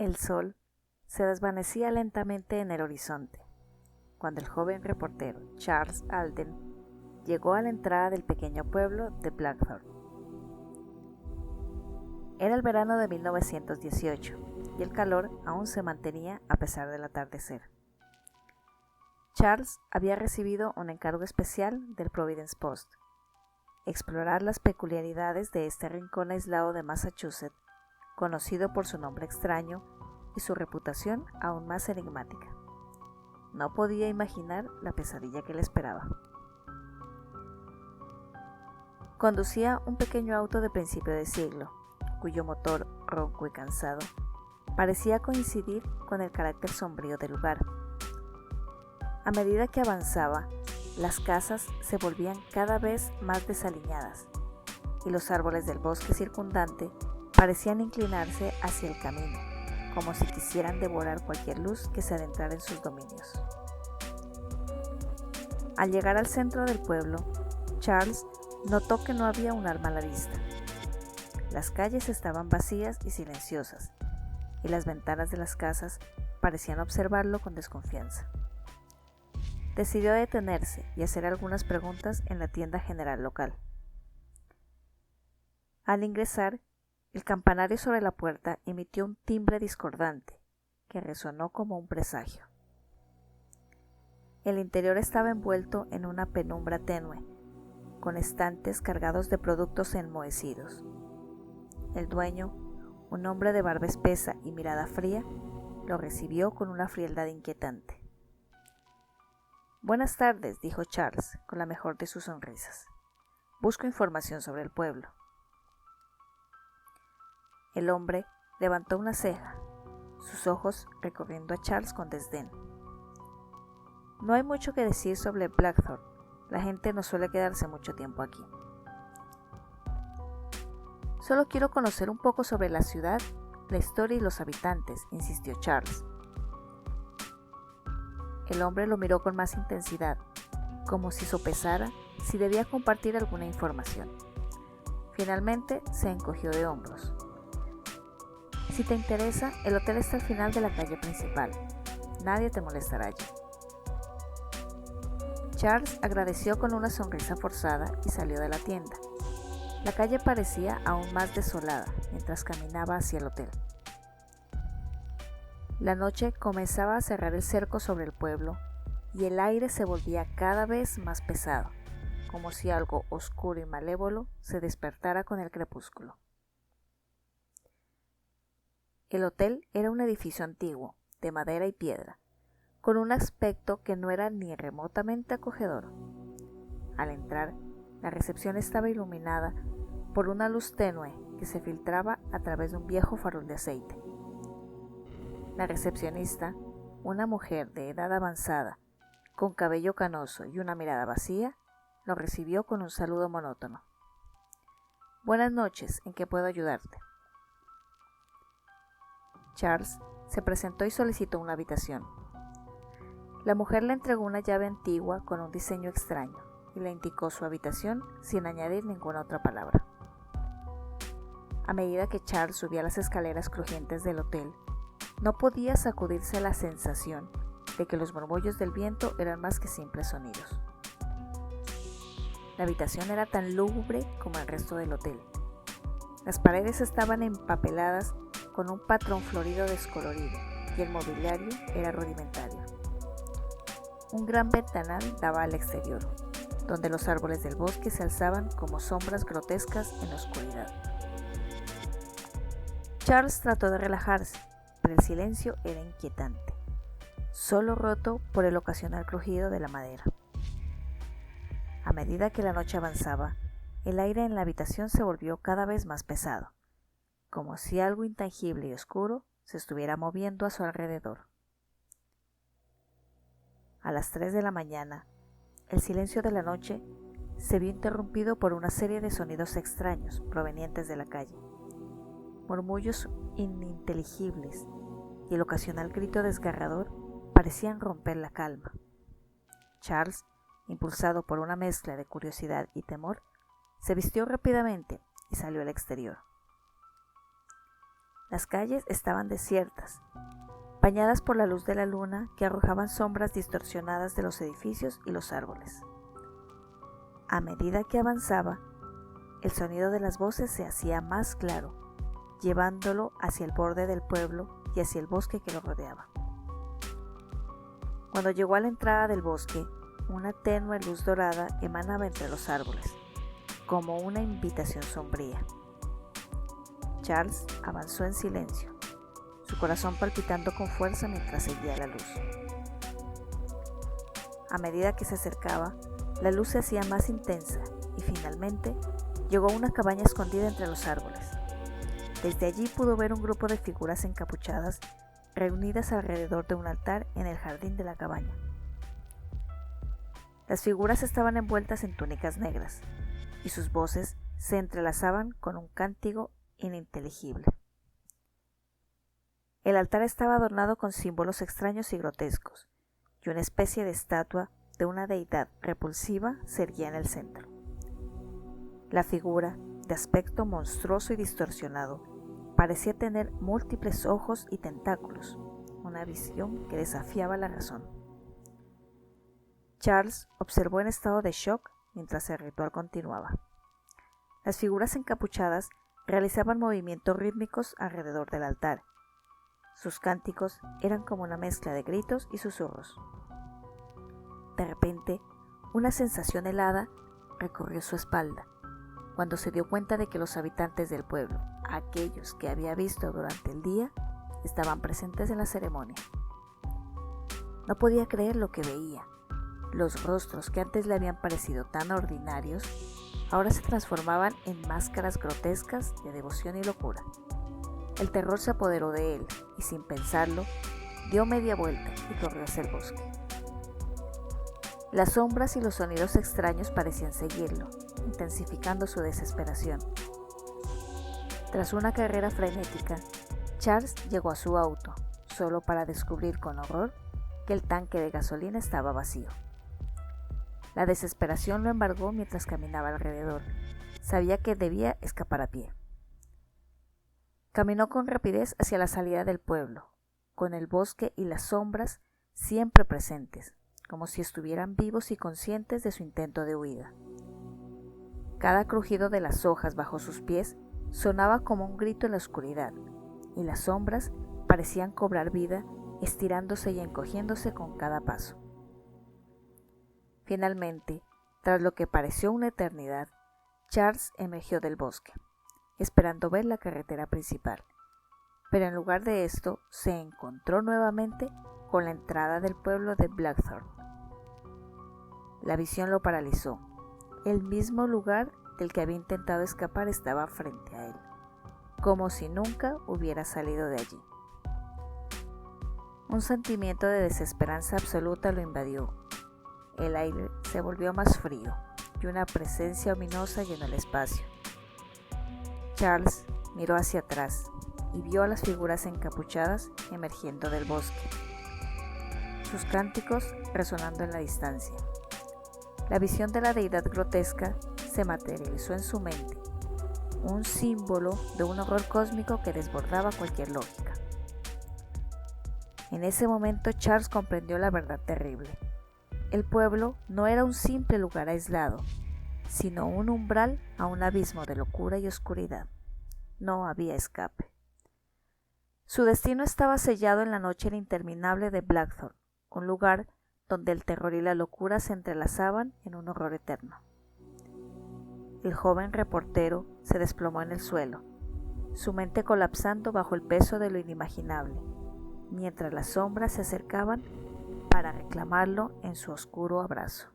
El sol se desvanecía lentamente en el horizonte, cuando el joven reportero Charles Alden llegó a la entrada del pequeño pueblo de Blackthorn. Era el verano de 1918 y el calor aún se mantenía a pesar del atardecer. Charles había recibido un encargo especial del Providence Post: explorar las peculiaridades de este rincón aislado de Massachusetts, conocido por su nombre extraño y su reputación aún más enigmática. No podía imaginar la pesadilla que le esperaba. Conducía un pequeño auto de principio de siglo, cuyo motor, ronco y cansado, parecía coincidir con el carácter sombrío del lugar. A medida que avanzaba, las casas se volvían cada vez más desaliñadas, y los árboles del bosque circundante parecían inclinarse hacia el camino, como si quisieran devorar cualquier luz que se adentrara en sus dominios. Al llegar al centro del pueblo, Charles notó que no había un alma a la vista. Las calles estaban vacías y silenciosas, y las ventanas de las casas parecían observarlo con desconfianza. Decidió detenerse y hacer algunas preguntas en la tienda general local. Al ingresar, el campanario sobre la puerta emitió un timbre discordante que resonó como un presagio. El interior estaba envuelto en una penumbra tenue, con estantes cargados de productos enmohecidos. El dueño, un hombre de barba espesa y mirada fría, lo recibió con una frialdad inquietante. «Buenas tardes», dijo Charles, con la mejor de sus sonrisas. «Busco información sobre el pueblo». El hombre levantó una ceja, sus ojos recorriendo a Charles con desdén. «No hay mucho que decir sobre Blackthorn. La gente no suele quedarse mucho tiempo aquí». «Solo quiero conocer un poco sobre la ciudad, la historia y los habitantes», insistió Charles. El hombre lo miró con más intensidad, como si sopesara si debía compartir alguna información. Finalmente se encogió de hombros. «Si te interesa, el hotel está al final de la calle principal. Nadie te molestará allí». Charles agradeció con una sonrisa forzada y salió de la tienda. La calle parecía aún más desolada mientras caminaba hacia el hotel. La noche comenzaba a cerrar el cerco sobre el pueblo y el aire se volvía cada vez más pesado, como si algo oscuro y malévolo se despertara con el crepúsculo. El hotel era un edificio antiguo, de madera y piedra, con un aspecto que no era ni remotamente acogedor. Al entrar, la recepción estaba iluminada por una luz tenue que se filtraba a través de un viejo farol de aceite. La recepcionista, una mujer de edad avanzada, con cabello canoso y una mirada vacía, lo recibió con un saludo monótono. «Buenas noches, ¿en qué puedo ayudarte?» Charles se presentó y solicitó una habitación. La mujer le entregó una llave antigua con un diseño extraño y le indicó su habitación sin añadir ninguna otra palabra. A medida que Charles subía las escaleras crujientes del hotel, no podía sacudirse la sensación de que los murmullos del viento eran más que simples sonidos. La habitación era tan lúgubre como el resto del hotel. Las paredes estaban empapeladas con un patrón florido descolorido y el mobiliario era rudimentario. Un gran ventanal daba al exterior, donde los árboles del bosque se alzaban como sombras grotescas en la oscuridad. Charles trató de relajarse, pero el silencio era inquietante, solo roto por el ocasional crujido de la madera. A medida que la noche avanzaba, el aire en la habitación se volvió cada vez más pesado, como si algo intangible y oscuro se estuviera moviendo a su alrededor. A las 3 de la mañana, el silencio de la noche se vio interrumpido por una serie de sonidos extraños provenientes de la calle. Murmullos ininteligibles y el ocasional grito desgarrador parecían romper la calma. Charles, impulsado por una mezcla de curiosidad y temor, se vistió rápidamente y salió al exterior. Las calles estaban desiertas, bañadas por la luz de la luna que arrojaban sombras distorsionadas de los edificios y los árboles. A medida que avanzaba, el sonido de las voces se hacía más claro, llevándolo hacia el borde del pueblo y hacia el bosque que lo rodeaba. Cuando llegó a la entrada del bosque, una tenue luz dorada emanaba entre los árboles, como una invitación sombría. Charles avanzó en silencio, su corazón palpitando con fuerza mientras seguía la luz. A medida que se acercaba, la luz se hacía más intensa y finalmente llegó a una cabaña escondida entre los árboles. Desde allí pudo ver un grupo de figuras encapuchadas reunidas alrededor de un altar en el jardín de la cabaña. Las figuras estaban envueltas en túnicas negras y sus voces se entrelazaban con un cántico ininteligible. El altar estaba adornado con símbolos extraños y grotescos, y una especie de estatua de una deidad repulsiva se erguía en el centro. La figura, de aspecto monstruoso y distorsionado, parecía tener múltiples ojos y tentáculos, una visión que desafiaba la razón. Charles observó en estado de shock mientras el ritual continuaba. Las figuras encapuchadas realizaban movimientos rítmicos alrededor del altar. Sus cánticos eran como una mezcla de gritos y susurros. De repente, una sensación helada recorrió su espalda, cuando se dio cuenta de que los habitantes del pueblo, aquellos que había visto durante el día, estaban presentes en la ceremonia. No podía creer lo que veía. Los rostros que antes le habían parecido tan ordinarios, ahora se transformaban en máscaras grotescas de devoción y locura. El terror se apoderó de él y, sin pensarlo, dio media vuelta y corrió hacia el bosque. Las sombras y los sonidos extraños parecían seguirlo, intensificando su desesperación. Tras una carrera frenética, Charles llegó a su auto, solo para descubrir con horror que el tanque de gasolina estaba vacío. La desesperación lo embargó mientras caminaba alrededor. Sabía que debía escapar a pie. Caminó con rapidez hacia la salida del pueblo, con el bosque y las sombras siempre presentes, como si estuvieran vivos y conscientes de su intento de huida. Cada crujido de las hojas bajo sus pies sonaba como un grito en la oscuridad, y las sombras parecían cobrar vida, estirándose y encogiéndose con cada paso. Finalmente, tras lo que pareció una eternidad, Charles emergió del bosque, esperando ver la carretera principal, pero en lugar de esto se encontró nuevamente con la entrada del pueblo de Blackthorn. La visión lo paralizó. El mismo lugar del que había intentado escapar estaba frente a él, como si nunca hubiera salido de allí. Un sentimiento de desesperanza absoluta lo invadió. El aire se volvió más frío y una presencia ominosa llenó el espacio. Charles miró hacia atrás y vio a las figuras encapuchadas emergiendo del bosque, sus cánticos resonando en la distancia. La visión de la deidad grotesca se materializó en su mente, un símbolo de un horror cósmico que desbordaba cualquier lógica. En ese momento Charles comprendió la verdad terrible. El pueblo no era un simple lugar aislado, sino un umbral a un abismo de locura y oscuridad. No había escape. Su destino estaba sellado en la noche interminable de Blackthorn, un lugar donde el terror y la locura se entrelazaban en un horror eterno. El joven reportero se desplomó en el suelo, su mente colapsando bajo el peso de lo inimaginable, mientras las sombras se acercaban para reclamarlo en su oscuro abrazo.